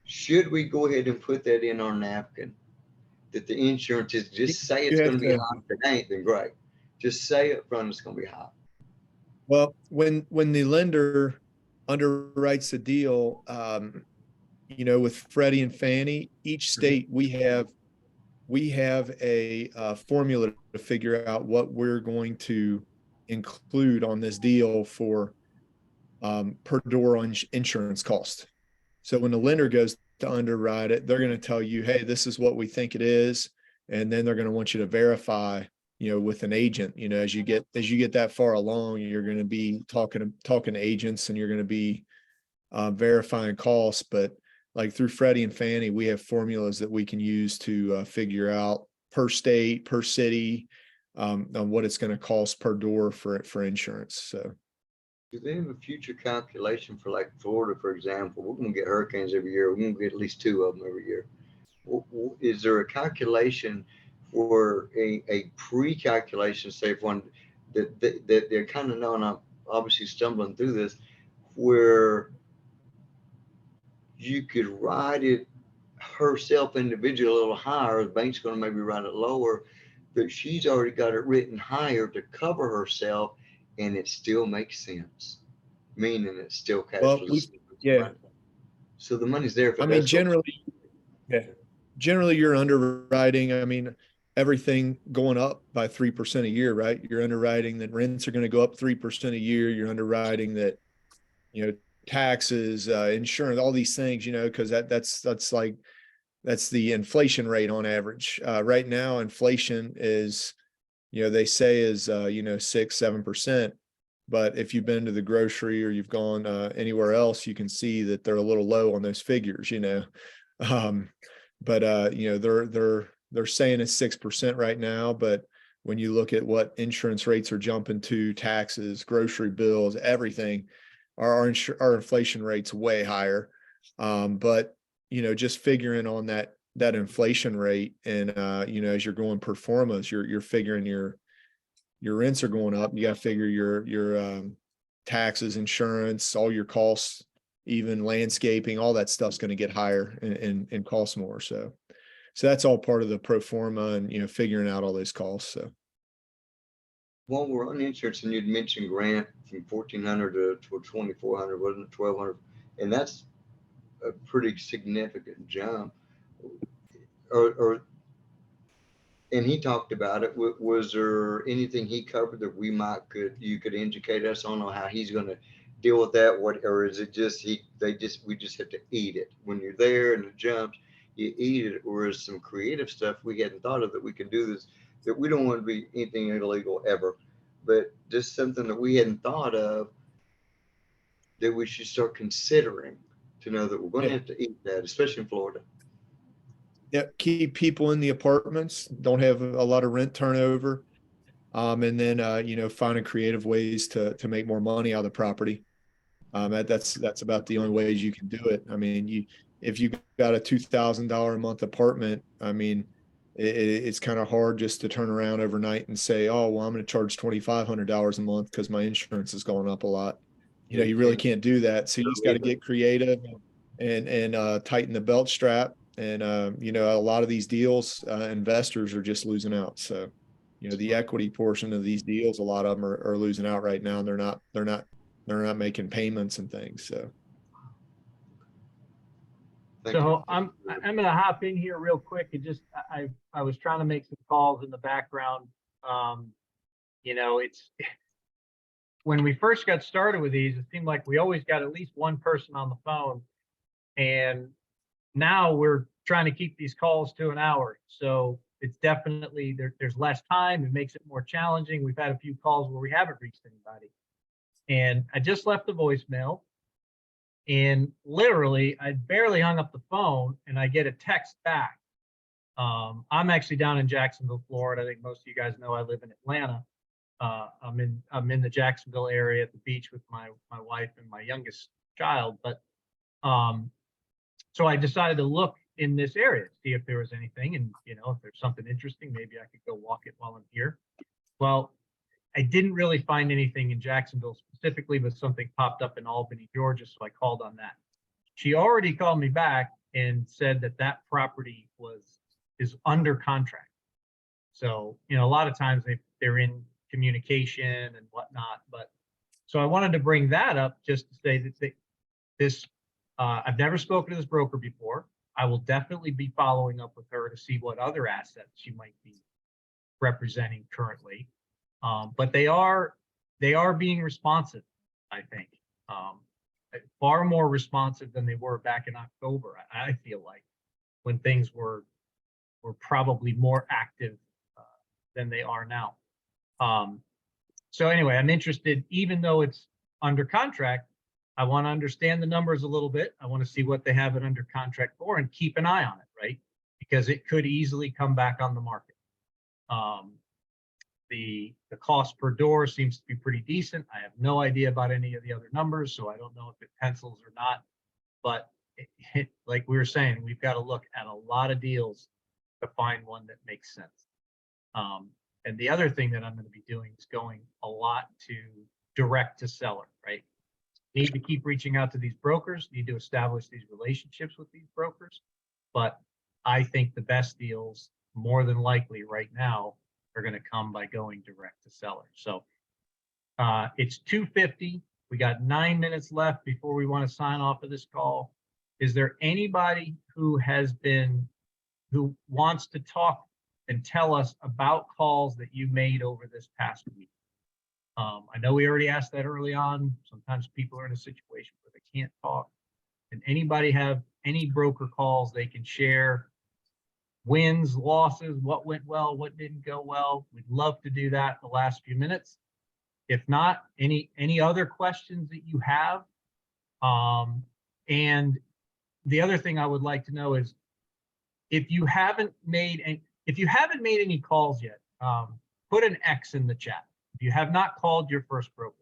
should we go ahead and put that in our napkin, that the insurance is, just say it's going to be high? If it ain't, then great. Just say up front it's going to be high. Well, when the lender underwrites the deal, with Freddie and Fannie, each state we have a formula to figure out what we're going to include on this deal for per door on insurance cost. So when the lender goes to underwrite it, they're going to tell you, hey, this is what we think it is. And then they're going to want you to verify, with an agent. As you get that far along, you're going to be talking to agents, and you're going to be verifying costs. But like through Freddie and Fannie, we have formulas that we can use to figure out per state, per city, on what it's going to cost per door for insurance. So Do they have a future calculation for like Florida, for example? We're gonna get hurricanes every year. We're gonna get at least 2 of them every year. Is there a calculation for a pre-calculation, say if one that they're kind of knowing, I'm obviously stumbling through this, where you could write it herself individually a little higher, the bank's gonna maybe write it lower, but she's already got it written higher to cover herself, and it still makes sense, meaning it's still cash Well, flow. yeah, So the money's there for I mean, that. generally you're underwriting. I mean, everything going up by 3% a year, right? You're underwriting that rents are going to go up 3% a year. You're underwriting that, taxes, insurance, all these things, because that's the inflation rate on average. Right now, inflation is, they say is 6-7%. But if you've been to the grocery or you've gone anywhere else, you can see that they're a little low on those figures. But they're saying it's 6% right now. But when you look at what insurance rates are jumping to, taxes, grocery bills, everything, our inflation rate's way higher. But just figuring on that inflation rate, and as you're going pro formas, you're figuring your rents are going up. You got to figure your taxes, insurance, all your costs, even landscaping, all that stuff's going to get higher and cost more. So that's all part of the pro forma and, figuring out all those costs. So. While we're on insurance, and you'd mentioned Grant from 1,400 to 2,400, wasn't it 1,200? And that's a pretty significant jump. And he talked about it. Was there anything he covered that you could educate us on how he's going to deal with that? Or is it just we just have to eat it when you're there and it jumps, you eat it? Or is some creative stuff we hadn't thought of that we can do this, that we don't want to be anything illegal ever, but just something that we hadn't thought of that we should start considering, to know that we're going to have to eat that, especially in Florida. Yeah, keep people in the apartments, don't have a lot of rent turnover. And then, finding creative ways to make more money out of the property. That's about the only ways you can do it. I mean, if you got a $2,000 a month apartment, I mean, it's kind of hard just to turn around overnight and say, oh, well, I'm going to charge $2,500 a month because my insurance is going up a lot. You really can't do that. So you just got to get creative and tighten the belt strap. And, a lot of these deals, investors are just losing out. So, the equity portion of these deals, a lot of them are losing out right now, and they're not making payments and things. So. So I'm going to hop in here real quick and just, I was trying to make some calls in the background. It's when we first got started with these, it seemed like we always got at least one person on the phone, and now we're trying to keep these calls to an hour. So it's definitely, there's less time. It makes it more challenging. We've had a few calls where we haven't reached anybody, and I just left a voicemail. And literally, I barely hung up the phone and I get a text back. I'm actually down in Jacksonville, Florida. I think most of you guys know I live in Atlanta. I'm in the Jacksonville area at the beach with my wife and my youngest child. But so I decided to look in this area, see if there was anything. And, if there's something interesting, maybe I could go walk it while I'm here. Well, I didn't really find anything in Jacksonville specifically, but something popped up in Albany, Georgia. So I called on that. She already called me back and said that property is under contract. So, a lot of times they're in communication and whatnot. But so I wanted to bring that up just to say that this, I've never spoken to this broker before. I will definitely be following up with her to see what other assets she might be representing currently. But they are being responsive, I think, far more responsive than they were back in October. I feel like, when things were probably more active than they are now. So anyway, I'm interested, even though it's under contract, I want to understand the numbers a little bit. I want to see what they have it under contract for and keep an eye on it, right? Because it could easily come back on the market. The cost per door seems to be pretty decent. I have no idea about any of the other numbers, so I don't know if it pencils or not. But like we were saying, we've got to look at a lot of deals to find one that makes sense. And the other thing that I'm going to be doing is going a lot to direct to seller, right? Need to keep reaching out to these brokers, need to establish these relationships with these brokers. But I think the best deals, more than likely right now, are going to come by going direct to seller. So it's 2:50. We got 9 minutes left before we want to sign off of this call. Is there anybody who wants to talk and tell us about calls that you made over this past week? I know we already asked that early on. Sometimes people are in a situation where they can't talk. And anybody have any broker calls they can share? Wins, losses, what went well, what didn't go well? We'd love to do that the last few minutes. If not, any other questions that you have? And the other thing I would like to know is if you haven't made any calls yet, put an X in the chat. If you have not called your first broker.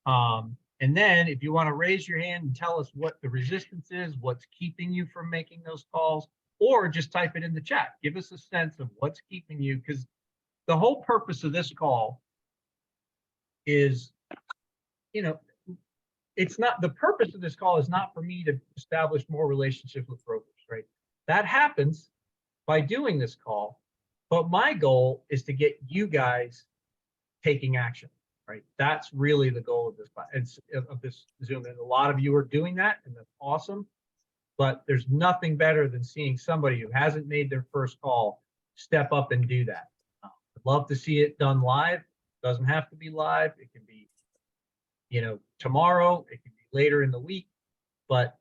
And then if you want to raise your hand and tell us what the resistance is, what's keeping you from making those calls, or just type it in the chat. Give us a sense of what's keeping you, because the whole purpose of this call is, it's not, the purpose of this call is not for me to establish more relationships with brokers, right? That happens by doing this call, but my goal is to get you guys taking action, right? That's really the goal of this Zoom. And a lot of you are doing that, and that's awesome. But there's nothing better than seeing somebody who hasn't made their first call step up and do that. I'd love to see it done live. It doesn't have to be live. It can be, tomorrow. It can be later in the week. But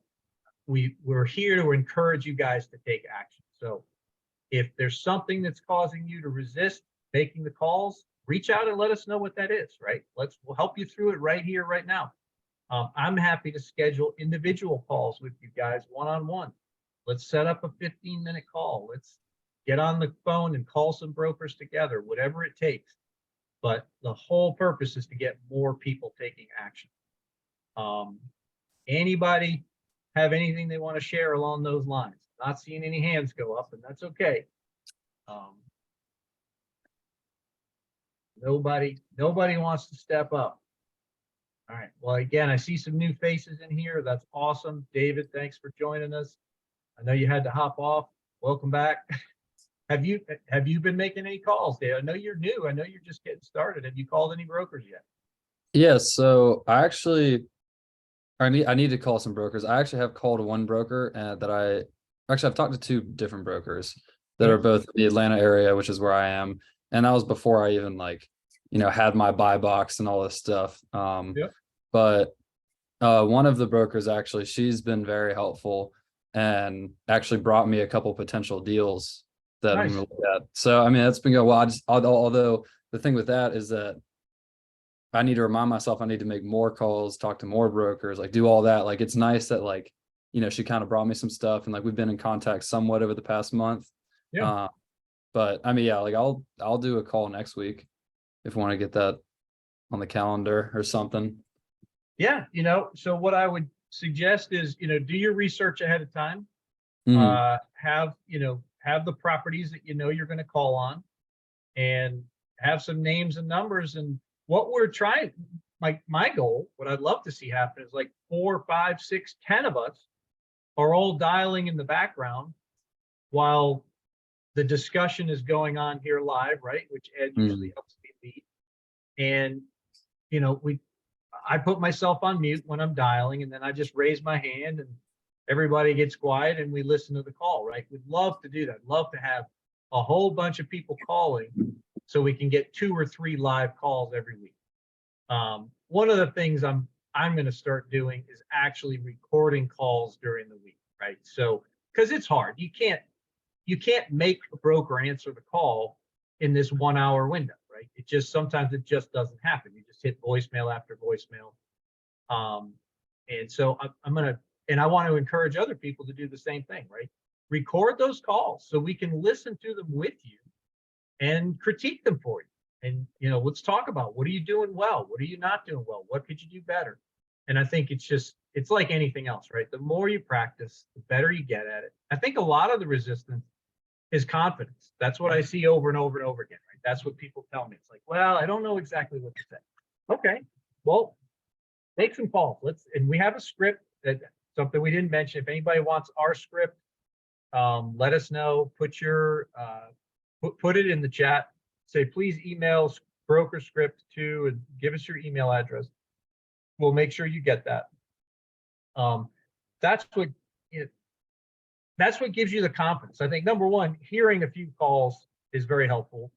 we're here to encourage you guys to take action. So if there's something that's causing you to resist making the calls, reach out and let us know what that is, right? We'll help you through it right here, right now. I'm happy to schedule individual calls with you guys one-on-one. Let's set up a 15-minute call. Let's get on the phone and call some brokers together, whatever it takes. But the whole purpose is to get more people taking action. Anybody have anything they want to share along those lines? Not seeing any hands go up, and that's okay. Nobody wants to step up. All right. Well, again, I see some new faces in here. That's awesome. David, thanks for joining us. I know you had to hop off. Welcome back. Have you been making any calls, Dave? I know you're new. I know you're just getting started. Have you called any brokers yet? Yeah, so I need to call some brokers. I actually have called one broker I've talked to two different brokers that are both in the Atlanta area, which is where I am. And that was before I even had my buy box and all this stuff. But one of the brokers, actually, she's been very helpful and actually brought me a couple potential deals that I'm gonna look at. So, I mean, that's been going well. Although the thing with that is that I need to remind myself I need to make more calls, talk to more brokers, do all that. It's nice that she kind of brought me some stuff, and we've been in contact somewhat over the past month. Yeah. But I mean, yeah, I'll do a call next week if we want to get that on the calendar or something. Yeah, so what I would suggest is, do your research ahead of time. Have the properties that you're going to call on, and have some names and numbers. And what we're trying, my goal, what I'd love to see happen is 4, 5, 6, 10 of us are all dialing in the background while the discussion is going on here live, right? Which Ed usually helps me lead. And, I put myself on mute when I'm dialing, and then I just raise my hand and everybody gets quiet and we listen to the call, right? We'd love to do that. Love to have a whole bunch of people calling so we can get 2 or 3 live calls every week. One of the things I'm going to start doing is actually recording calls during the week, right? So, because it's hard. You can't make a broker answer the call in this 1-hour window, right? Sometimes it just doesn't happen. You just hit voicemail after voicemail. And so I want to encourage other people to do the same thing, right? Record those calls so we can listen to them with you and critique them for you And, you know, let's talk about what are you doing well? What are you not doing well? What could you do better? And I think it's like anything else, right? The more you practice, the better you get at it. I think a lot of the resistance is confidence. That's what I see over and over and over again, right? That's what people tell me. It's like, well, I don't know exactly what to say. Okay, well, make some calls. And we have a script, that something we didn't mention. If anybody wants our script, let us know. Put your put it in the chat. Say, please email broker script to, and give us your email address. We'll make sure you get that. That's what that's what gives you the confidence. I think number one, hearing a few calls is very helpful,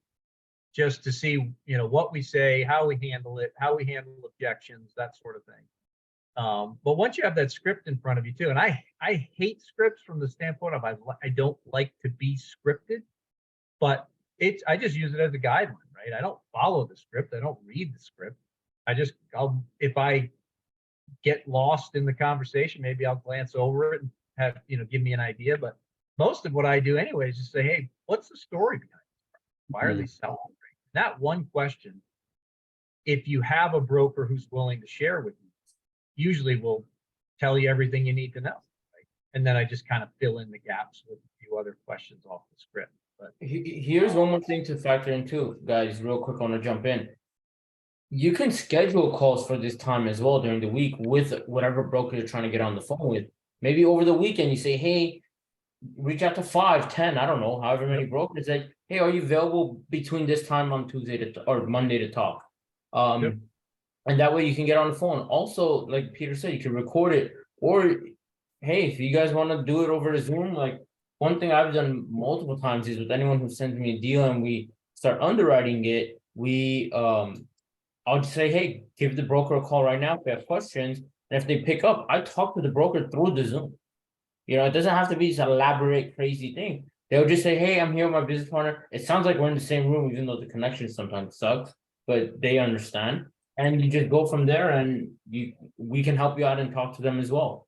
just to see, you know, what we say, how we handle it, how we handle objections, that sort of thing. But once you have that script in front of you too, and I hate scripts from the standpoint of I don't like to be scripted, but I just use it as a guideline, right? I don't follow the script. I don't read the script. If I get lost in the conversation, maybe I'll glance over it and have, you know, give me an idea. But most of what I do anyway is just say, hey, what's the story behind it? Why are they selling? That one question, if you have a broker who's willing to share with you, usually will tell you everything you need to know. Right? And then I just kind of fill in the gaps with a few other questions off the script. But here's one more thing to factor in too, guys, real quick, I want to jump in. You can schedule calls for this time as well during the week with whatever broker you're trying to get on the phone with. Maybe over the weekend, you say, hey, reach out to 5, 10, I don't know, however many brokers, like, hey, are you available between this time on Tuesday or Monday to talk? And that way you can get on the phone. Also, like Peter said, you can record it, or hey, if you guys want to do it over Zoom, like one thing I've done multiple times is with anyone who sends me a deal and we start underwriting it, I'll just say, hey, give the broker a call right now if you have questions. And if they pick up, I talk to the broker through the Zoom. You know, it doesn't have to be this elaborate, crazy thing. They'll just say, hey, I'm here with my business partner. It sounds like we're in the same room, even though the connection sometimes sucks, but they understand. And you just go from there, and we can help you out and talk to them as well.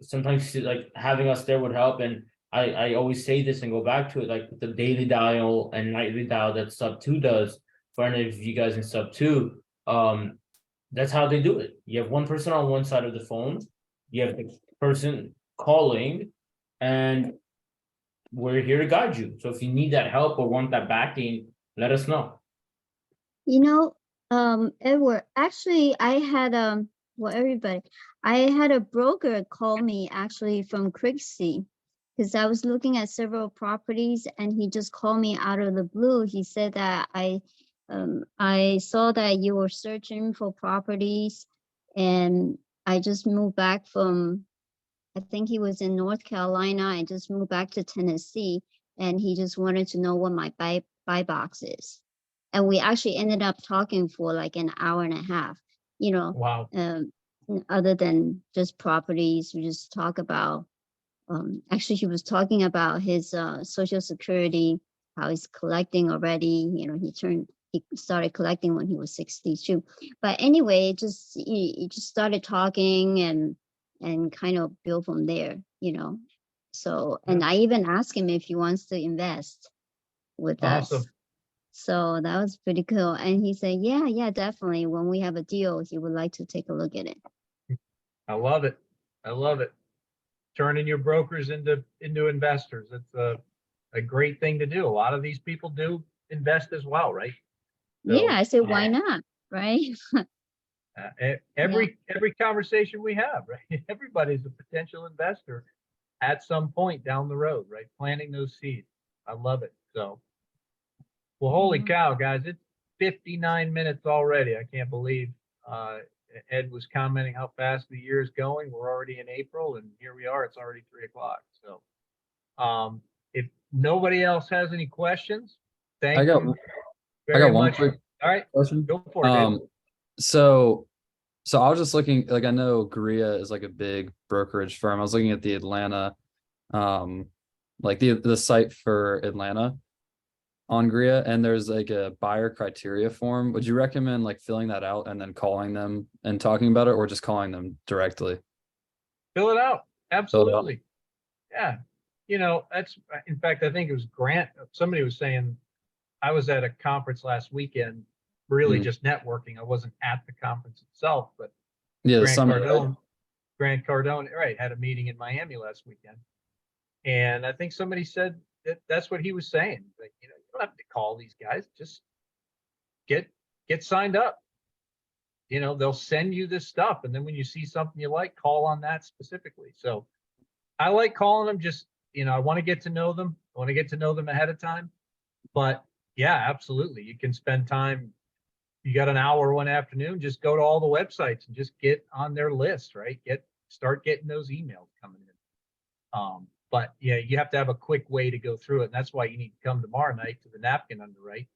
Sometimes like having us there would help. And I always say this and go back to it, like the daily dial and nightly dial that sub 2 does for any of you guys in sub 2. That's how they do it. You have one person on one side of the phone, you have the person calling, and we're here to guide you. So if you need that help or want that backing, let us know. You know, Edward, actually, I had I had a broker call me actually from Crixie, because I was looking at several properties, and he just called me out of the blue. He said that I saw that you were searching for properties, and I just moved back from, I think he was in North Carolina. I just moved back to Tennessee, and he just wanted to know what my buy box is. And we actually ended up talking for like an hour and a half, you know. wow. Other than just properties, we just talk about, actually he was talking about his Social Security, how he's collecting already. You know, he started collecting when he was 62. But anyway, he just started talking and kind of build from there, you know. So, and I even asked him if he wants to invest with Awesome. us. So that was pretty cool. And he said, yeah, definitely. When we have a deal, he would like to take a look at it. I love it. I love it. Turning your brokers into investors. It's a great thing to do. A lot of these people do invest as well, right? So, Yeah, I said, why not? Right? every conversation we have, right? Everybody's a potential investor at some point down the road, right? Planting those seeds. I love it. So, well, holy cow, guys, it's 59 minutes already. I can't believe Ed was commenting how fast the year is going. We're already in April, and here we are. It's already 3 o'clock. So if nobody else has any questions, thank you very one much. quick All right, question. go for it. Ed. So I was just looking, like, I know GRIA is like a big brokerage firm. I was looking at the Atlanta, like the site for Atlanta on GRIA, and there's like a buyer criteria form. Would you recommend like filling that out and then calling them and talking about it, or just calling them directly? Fill it out. Absolutely. Yeah. You know, that's, in fact, I think it was Grant. Somebody was saying, I was at a conference last weekend, really Mm. just networking. I wasn't at the conference itself, but Yeah, the Grant summit, right? Cardone, Grant Cardone, right, had a meeting in Miami last weekend. And I think somebody said that that's what he was saying. Like, you know, you don't have to call these guys, just get signed up. You know, they'll send you this stuff. And then when you see something you like, call on that specifically. So I like calling them, just, you know, I want to get to know them. I want to get to know them ahead of time. But yeah, absolutely. You can spend time. You got an hour one afternoon, just go to all the websites and just get on their list, right? Start getting those emails coming in. But yeah, you have to have a quick way to go through it. And that's why you need to come tomorrow night to the Napkin Underwrite.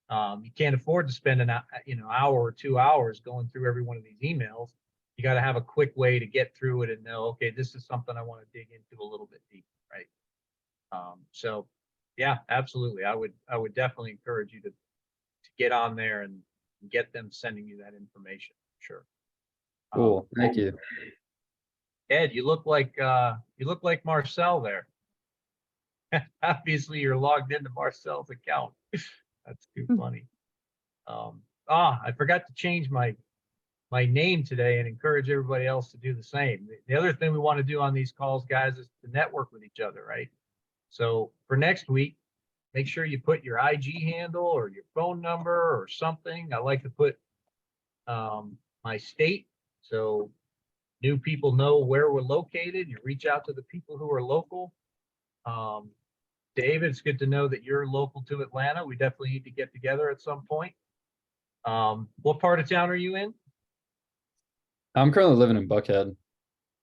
You can't afford to spend an hour or 2 hours going through every one of these emails. You got to have a quick way to get through it and know, okay, this is something I want to dig into a little bit deeper, right? So yeah, absolutely. I would definitely encourage you to get on there and get them sending you that information. Sure. Cool. Thank you. Ed, you look like Marcel there. Obviously, you're logged into Marcel's account. That's too funny. I forgot to change my name today and encourage everybody else to do the same. The other thing we want to do on these calls, guys, is to network with each other, right? So for next week, make sure you put your IG handle or your phone number or something. I like to put my state, so new people know where we're located. You reach out to the people who are local. David, it's good to know that you're local to Atlanta. We definitely need to get together at some point. What part of town are you in? I'm currently living in Buckhead.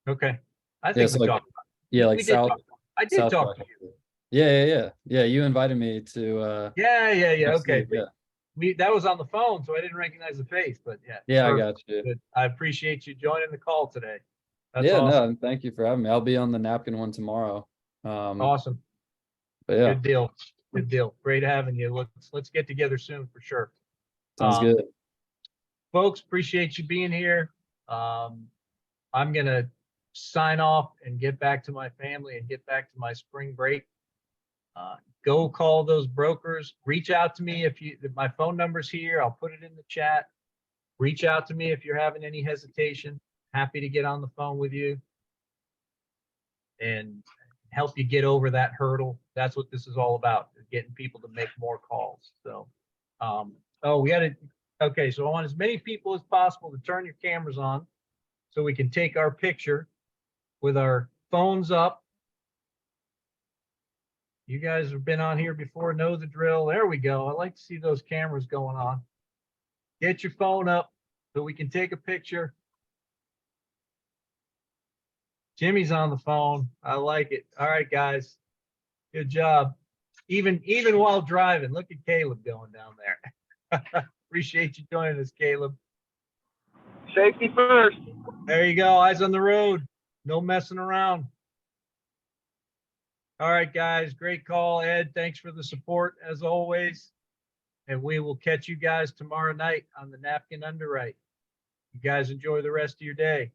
Okay. I Yeah, think so we like, talked. yeah, we like did south. talk. I did South talk to Buckhead. you. Yeah. You invited me to Yeah. next Okay. week, yeah. That was on the phone, so I didn't recognize the face, but yeah. Yeah, I perfect. got you. Good. I appreciate you joining the call today. That's Yeah, awesome. no, thank you for having me. I'll be on the Napkin one tomorrow. Awesome. But yeah, Good deal. Good deal. Great having you. Let's get together soon for sure. sounds good. Folks, appreciate you being here. I'm gonna sign off and get back to my family and get back to my spring break. Go call those brokers. Reach out to me if my phone number's here. I'll put it in the chat. Reach out to me if you're having any hesitation. Happy to get on the phone with you and help you get over that hurdle. That's what this is all about, is getting people to make more calls. So, okay, so I want as many people as possible to turn your cameras on so we can take our picture with our phones up. You guys have been on here before, know the drill. There we go. I like to see those cameras going on. Get your phone up so we can take a picture. Jimmy's on the phone. I like it. All right, guys. Good job. Even while driving, look at Caleb going down there. Appreciate you joining us, Caleb. Safety first. There you go. Eyes on the road. No messing around. All right, guys. Great call, Ed. Thanks for the support as always. And we will catch you guys tomorrow night on the Napkin Underwrite. You guys enjoy the rest of your day.